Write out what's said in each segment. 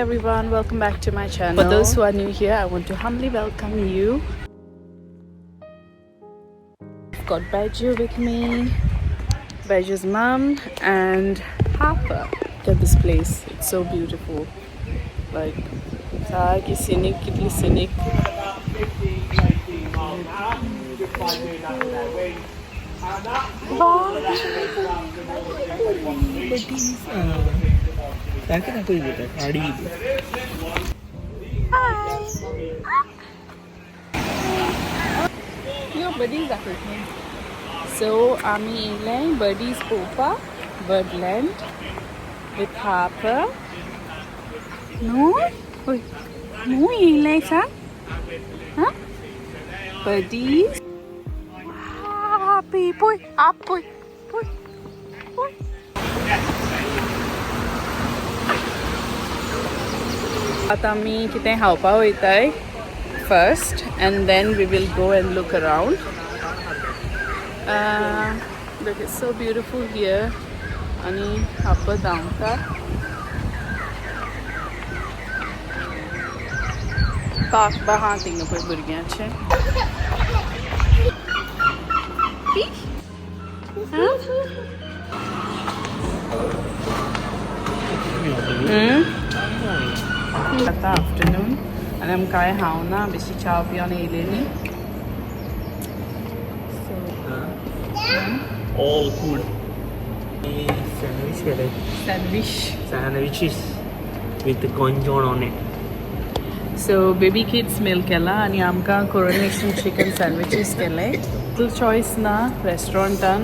everyone, welcome back to my channel. For those who are new here, I want to humbly welcome you. I've got Baiju with me, Baiju's mom and Harper. Look at this place, it's so beautiful. Like, scenic, scenic. Your buddies are with me. So, Ami Elaine, Buddy's Opa, Birdland with Harper. No? Wait. No, Elaine, sir? Huh? Buddies? Happy boy, up boy, boy, boy. आता मी कितें खावपा वयताय first and then we will go and look around. Look, it's so beautiful here. आणि Harper धांवता. Park बाहा थिंगा पळय भुरग्यांचे. आता afternoon and I'm काय हाव ना बेसी चा पिवन येयलेली. So all food. Sandwiches with conjon on it. So baby kids meal केला आणि आमकां coronation chicken sandwiches केले. Little choice ना restaurantan.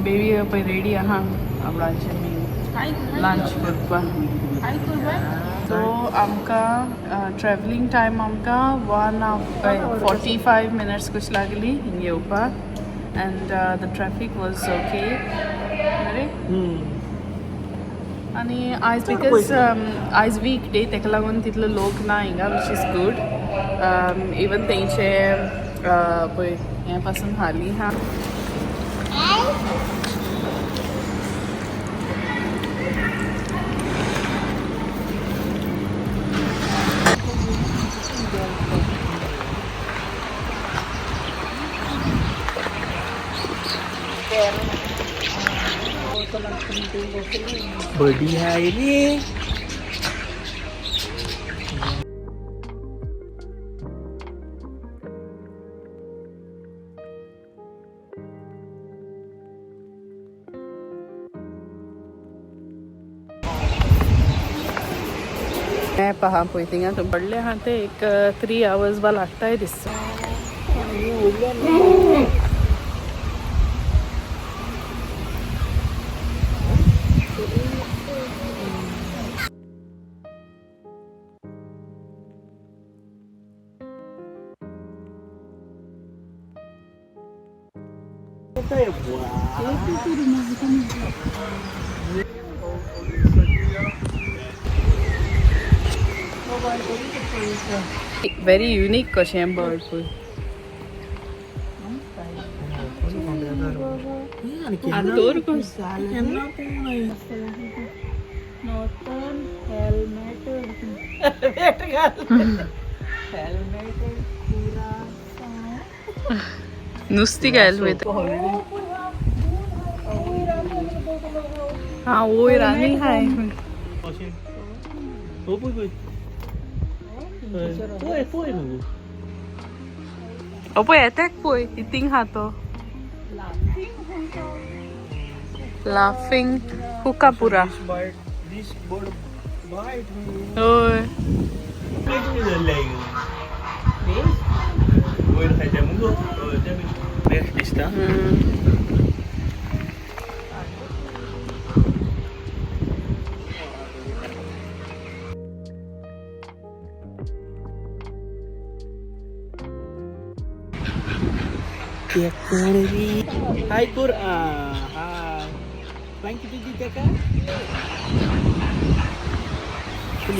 Baby पळय ready आहा आमचे lunch करपा. So आमकां traveling time आमकां 45 minutes कुछ लागली येवपा and the traffic was okay. आणि आज because आज weekday तेका लागून तितलो लोक ना हिंगा which is good. Even तेंचे पळय हे पासून हाली हा. Body hai ni. मैं पहा पोयतिंगा तो पडले हाँ ते एक 3 hours बा लागता है दिसता. Very unique कशें bird पळय. आतोर कशें नॉर्थन हेल्मेट पूरा नुस्ती घाल वयता. हाँ वोय रानी हाय. पळय येताक पळय इतींग हा तो लाफिंग कुकापुरा. होय Hai Pur, hai. Thank you Teka.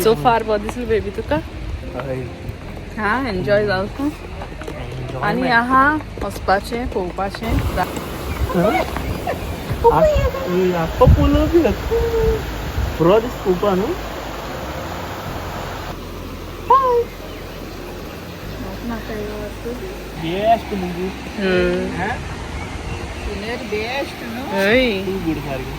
So far बहुत दिसली बेबी तुका. हाँ एन्जॉय जावं. आणि यहाँ वचपाचें पोवपाचें. Bro, this pupa no. Best movie. Huh? Inner best no. Hey. Too good for you.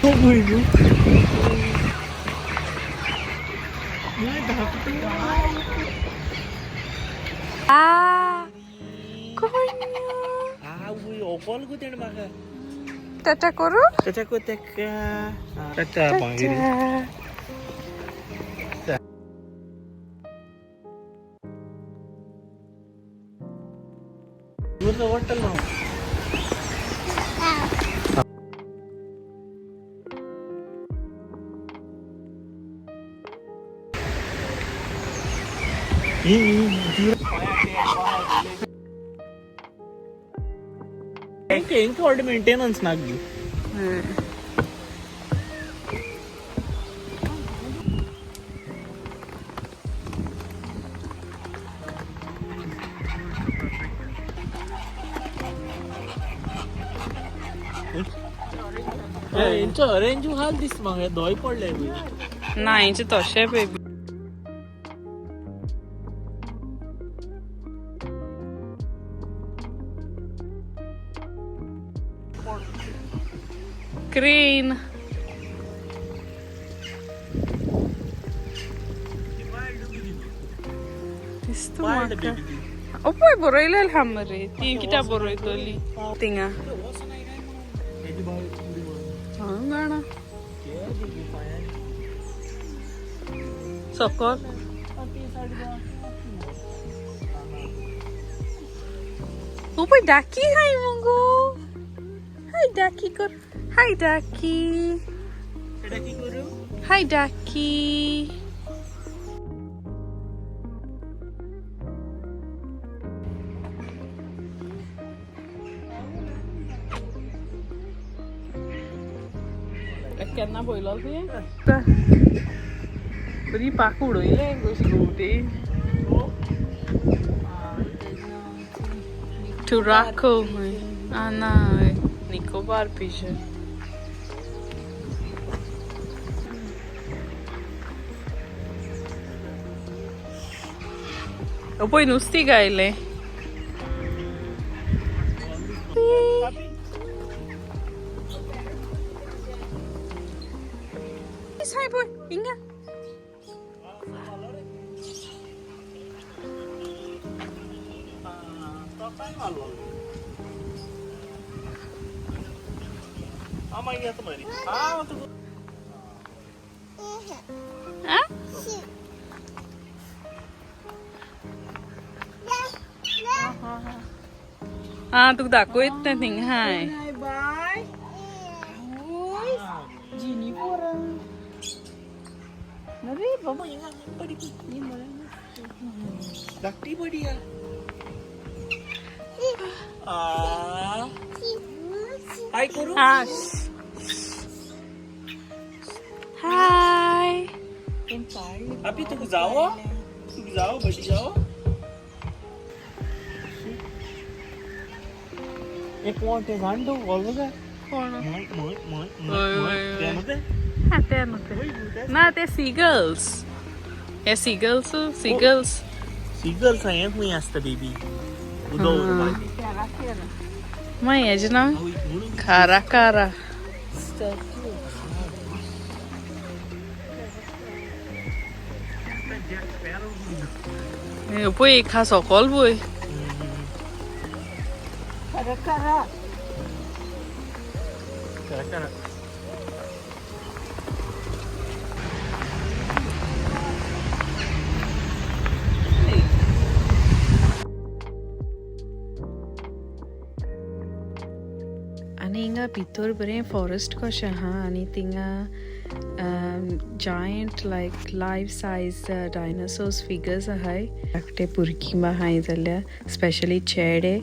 Oh my god. Ah, konyol. Uy, okol ko din maka. Tata koro? Tata ko teka. Tata panggil. Where's the hotel now? Enke already maintenance naggi. इंच orange हाल दिस मग दोय पडले नाही तशें baby. Crane. Isto maka. Opoi boroile alhamre. Ti kita boroitoli. Tinga. Gana. Sokol. Opoi daki hai mongo. Hai daki kor. Hi Ducky. Ducky guru. Hi Ducky. Kena boilol sih. Beri paku doi le, gue sih Turako, Anna, Nicobar pisha. Poi nusti gaile. Sai boy, inga. Ama iya temari. Tuh. Hah? तू दाखव इतने thing हाय. Bye. Gini orang. Nari, mama ingat apa di sini mana? Dakti body ya. Hai guru. Hi. Api tu जाओ बड़ी जाओ. एक मोठे झांडू बोलू का? कोण? ते नव्हते? हा ते नव्हते. ना ते seagulls. हे seagulls. Seagulls आहे मी असतं बेबी. उडव मग याचे नाव खारा खारा. Poi खा सकल बोय. Kara-kara. Ani nga हिंगा भितर बरें फॉरेस्ट कशें आहा आनी थिंगा giant like life size dinosaurs figures आहाय धाकटे भुरगीं बा आहाय जाल्यार स्पेशली चेडे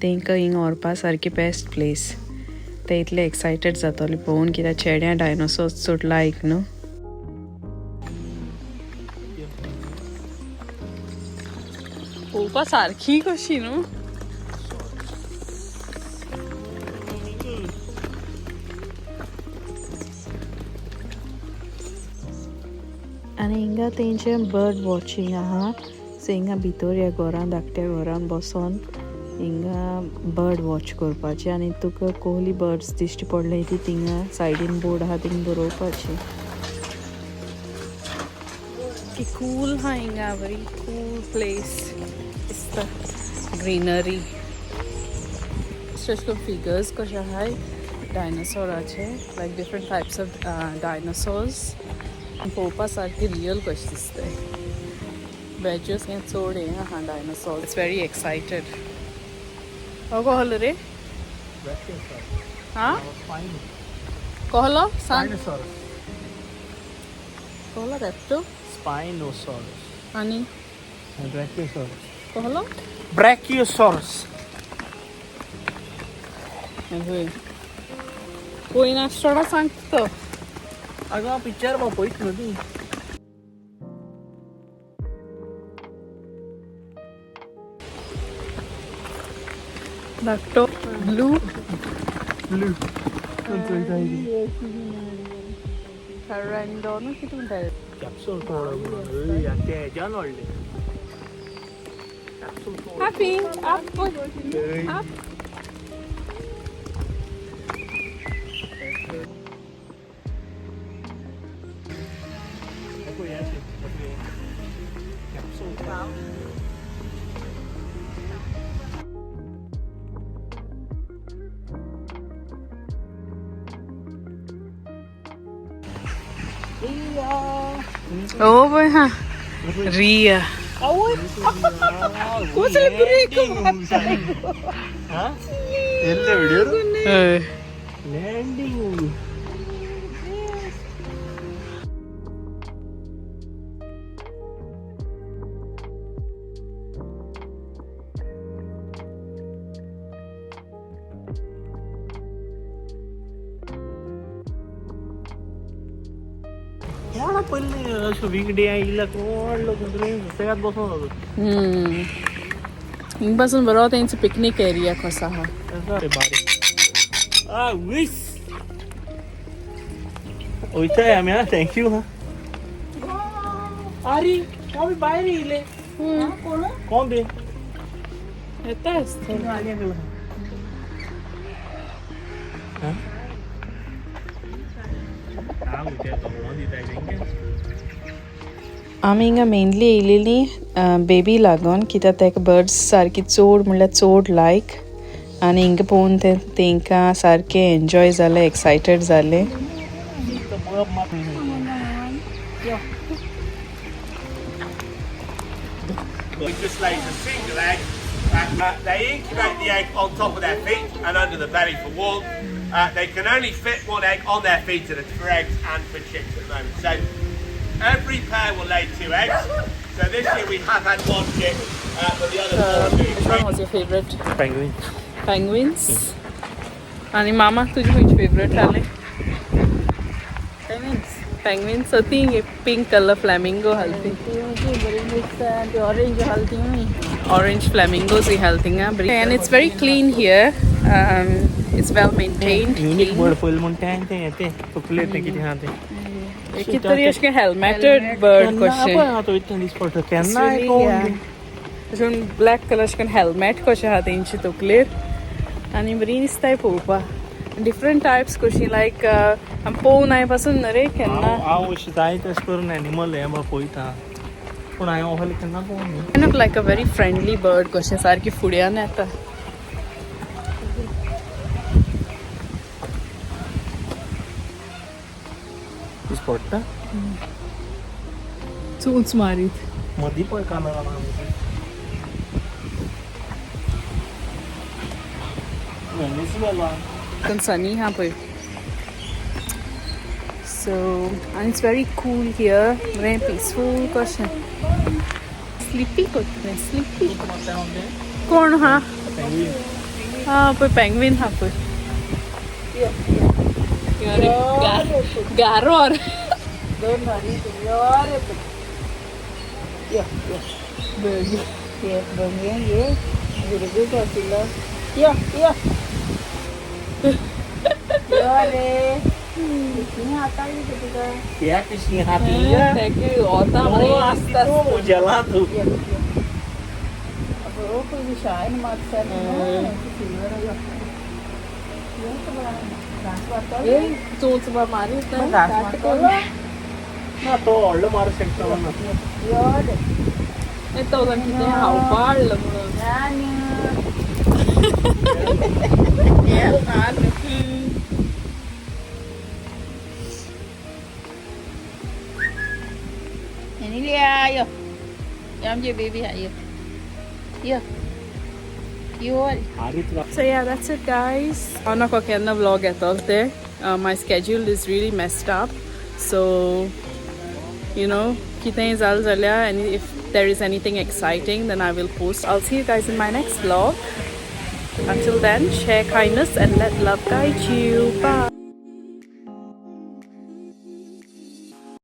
तांकां हिंगा व्हरपा सारकी बेस्ट प्लेस ते इतले एक्सायटेड जातले पळोवन कित्याक चेड्यां डायनोसॉर्स चड लायक न्हू पळोवपा सारकी कशी न्हू आनी हिंगा तेंचें बर्ड वॉचिंग आहा सो हिंगा भितर ह्या घरान धाकट्या घरान बसोन हिंगा बर्ड वॉच करपाचें आनी तुका कोहली बर्ड्स दिश्टी पडले ती थिंगा सायडीन बोर्ड आहा थिंगा बरोवपाचें की कूल आहा हिंगा वेरी कूल प्लेस दिसता ग्रीनरी अशें फिगर्स कशे आहाय डायनोसॉराचे लायक डिफरंट टायप्स ऑफ डायनोसॉर्स पळोवपा सारकी रियल कशें दिसताय बॅजर्स हें चड हें आहा डायनोसॉर इट्स व्हेरी एक्सायटेड कहलो रे हाँ कहलो सांग कहलो रेप्टो Spinosaurus आनी and Brachiosaurus. कहलो Brachiosaurus. कोई नाश्ता सांगतो अगं पिक्चर मग पळयत न्हू धाकटो ब्लू ब्लू Random किती म्हणटाय कॅप्सूल थोडं तेज्यान वाडले capsule Happy up up Oh boy, huh? Ria. ಎಲ್ಲ ವಿಡಿಯೋ ಲ್ಯಾಂಡಿಂಗ್ कोण पहिले असं वीकडे आयला कोण लोक सगळ्यात बसून होतो हिंगपासून बरो तेंचो पिकनीक एरिया कसो आहा अरे बारीक विस वयताय आमी हा थँक्यू हा अरे आमी भायर येयले कोण बे येता आसता आमी हिंगा मेनली येयलेली बेबी लागोन कित्याक तेका बर्ड्स सारकी चड म्हणल्यार चड लायक आनी हिंगा पळोवन तेंकां सारकें एन्जॉय जालें एक्सायटेड जालें We just lays a single egg. They incubate the egg on top of their feet and under the belly for warmth. They can only fit one egg on their feet at a for eggs and for chicks at the moment. So every pair will lay 2 eggs. So this year we have had 1 chick, but the other 4 Which one was your favorite? Penguin. Penguins? आणि मामा तुझी खंयची favourite जाले penguins होती pink colour flamingo घालती orange flamingos ही घालती and it's very clean here it's well maintained unique bird पळयलें म्हण तें येते तकलेर तें कितें आहा तें कितें तरी अशें हेल्मेटेड बर्ड कशें हा तो इतलें दीस पडटा केन्ना अशें ब्लॅक कलर अशें हेल्मेट कशें आहा तेंची तकलेर आनी बरी दिसताय पळोवपाक डिफरंट टायप्स कशी लायक पळोवन हांवें पासून न्हू रे केन्ना हांव अशें जाय तशें करून एनिमल हें बाबा पळयता पूण हांवें असलें केन्ना पळोवंक न्ही kind of like a very friendly bird कशें सारकी फुड्यान येता दीस पडटा चूच मारीत मदीं पळय कानाला वेनिसुएला sunny यहाँ पे. So, and it's very cool here. Very peaceful question. Sleepy करते हैं, sleepy. कौन हाँ? हाँ, पे penguin हाँ पे. गारो और. Don't worry, you're yeah. Yeah, yeah. Very good, Asila. Yeah. You're किसने आता है बेटा? क्या किसने हाथी है? Thank you. और तो जला तू. अब वो कोई विषय न मत कर ना. ये चोंच बा मारी इतना काट को ना तो ऑल्ड मार सकता हूँ ना. You're ये तो उधर कितने हाउ पार लगूंगा Emilia, I'm your baby, are you? Yeah. You're. So yeah, that's it guys. I'm not going to vlog at all there. My schedule is really messed up. So, you know, and if there is anything exciting, then I will post. I'll see you guys in my next vlog. Until then, share kindness and let love guide you. Bye.